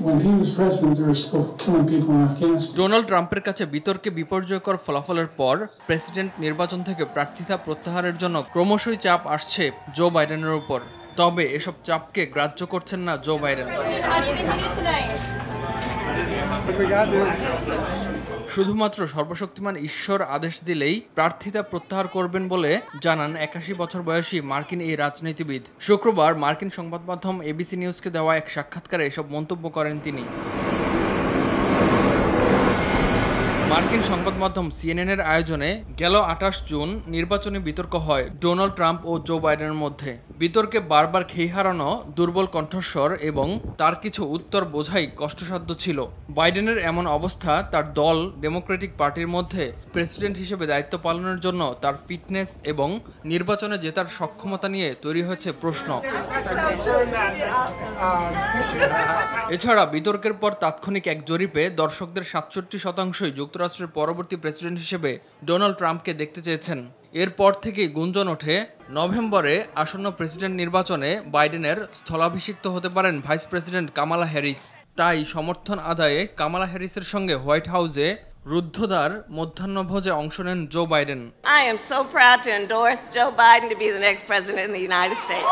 when he was president, they were still killing people in Afghanistan. Donald ট্রাম্পের কাছে বিতর্কে বিপর্যয়কর ফলাফলের পর প্রেসিডেন্ট নির্বাচন থেকে প্রার্থিতা প্রত্যাহারের জন্য ক্রমশই চাপ আসছে জো বাইডেনের উপর। তবে এসব চাপকে গ্রাহ্য করছেন না জো বাইডেন। শুধুমাত্র সর্বশক্তিমান ঈশ্বর আদেশ দিলেই প্রার্থিতা প্রত্যাহার করবেন বলে জানান ৮১ বছর বয়সী মার্কিন এই রাজনীতিবিদ। শুক্রবার মার্কিন সংবাদ মাধ্যম এবিসি নিউজকে দেওয়া এক সাক্ষাৎকারে এসব মন্তব্য করেন তিনি। মার্কিন সংবাদ মাধ্যম সিএনএনের আয়োজনে গেল ২৮ জুন নির্বাচনী বিতর্ক হয় ডোনাল্ড ট্রাম্প ও জো বাইডেনের মধ্যে। বিতর্কে বারবার খেই হারানো দুর্বল কণ্ঠস্বর এবং তার কিছু উত্তর বোঝাই কষ্টসাধ্য ছিল। বাইডেনের এমন অবস্থা তার দল ডেমোক্রেটিক পার্টির মধ্যে প্রেসিডেন্ট হিসেবে দায়িত্ব পালনের জন্য তার ফিটনেস এবং নির্বাচনে জেতার সক্ষমতা নিয়ে তৈরি হয়েছে প্রশ্ন। এছাড়া বিতর্কের পর তাৎক্ষণিক এক জরিপে দর্শকদের ৬৭% যুক্তরাষ্ট্রের পরবর্তী প্রেসিডেন্ট হিসেবে ডোনাল্ড ট্রাম্পকে দেখতে চেয়েছেন। এরপর থেকেই গুঞ্জন ওঠে নভেম্বরে আসন্ন প্রেসিডেন্ট নির্বাচনে বাইডেনের স্থলাভিষিক্ত হতে পারেন ভাইস প্রেসিডেন্ট কামালা হ্যারিস। তাই সমর্থন আদায়ে কামালা হ্যারিসের সঙ্গে হোয়াইট হাউসে রুদ্ধদ্বার মধ্যাহ্নভোজে অংশ নেন Joe Biden. I am so proud to endorse Joe Biden to be the next president in the United States.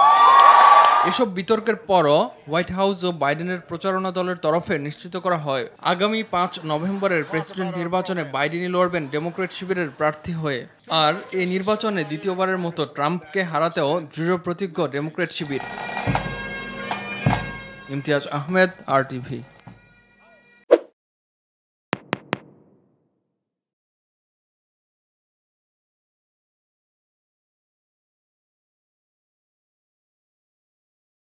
এসব বিতর্কের পরও হোয়াইট হাউস ও বাইডেনের প্রচারণা দলের তরফে নিশ্চিত করা হয় আগামী ৫ নভেম্বরের প্রেসিডেন্ট নির্বাচনে বাইডেনই লড়বেন ডেমোক্রেট শিবিরের প্রার্থী হয়ে। আর এই নির্বাচনে দ্বিতীয়বারের মতো ট্রাম্পকে হারাতেও দৃঢ় প্রতিজ্ঞ ডেমোক্রেট শিবির। ইমতিয়াজ আহমেদ, RTV।